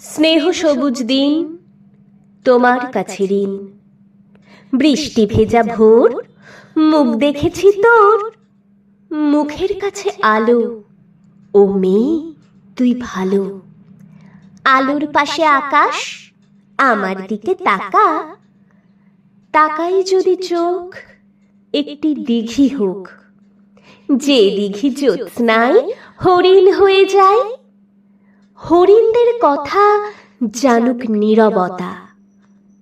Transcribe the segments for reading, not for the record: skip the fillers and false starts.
স্নেহ সবুজ দিন তোমার কাছে ঋণ। বৃষ্টি ভেজা ভোর, মুখ দেখেছি তোর, মুখের কাছে আলো। ও মেয়ে তুই ভালো। আলোর পাশে আকাশ, আমার দিকে তাকা। তাকাই যদি চোখ, একটি দিঘি হোক, যে দিঘি জ্যোৎস্নায় হরিণ হয়ে যায়। হরিণদের কথা জানুক নীরবতা,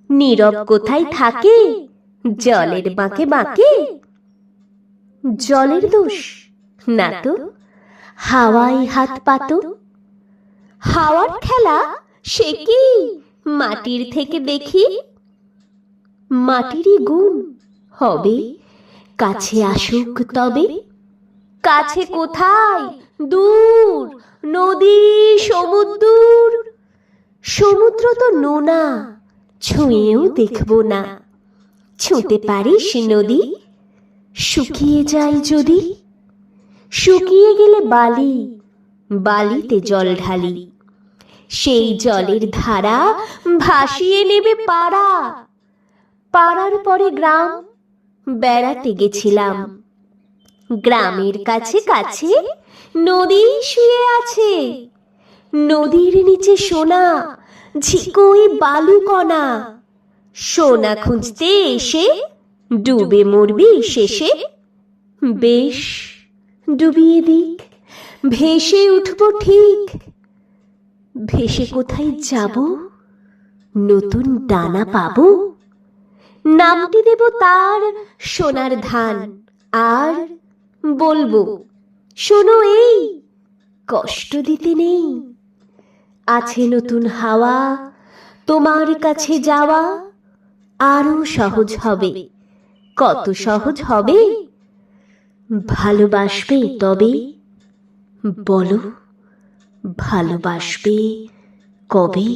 নীরব কোথায় থাকে জলের বাঁকে বাঁকে। জলের দোষ না তো, হাওয়ায় হাত পাতো। হাওয়ার খেলা সে কি মাটির থেকে দেখি। মাটিরই গুণ হবে, কাছে আসুক তবে। কাছে কোথায়, দূর নদী সমুদ্র। সমুদ্র তো নোনা, ছুঁয়েও দেখব না। ছুঁতে পারিস নদী, শুকিয়ে যায় যদি। শুকিয়ে গেলে বালি, বালিতে জল ঢালি। সেই জলের ধারা ভাসিয়ে নেবে পাড়া। পাড়ার পরে গ্রাম, বেড়াতে গেছিলাম। গ্রামের কাছে কাছে নদী শুয়ে আছে। নদীর নিচে সোনা, ঝিকোই বালুকণা। সোনা খুঁজতে এসে ডুবে মরবি শেষে। বেশ ডুবিয়ে দিক, ভেসে উঠবো ঠিক। ভেসে কোথায় যাব, নতুন ডানা পাবো। নামটি দেব তার সোনার ধান, আর বলবো শোনো এই, কষ্ট দিতে নেই। আছে নতুন হাওয়া, তোমার কাছে যাওয়া আরো সহজ হবে। কত সহজ হবে, ভালোবাসবে তবে। বলো ভালোবাসবে কবে?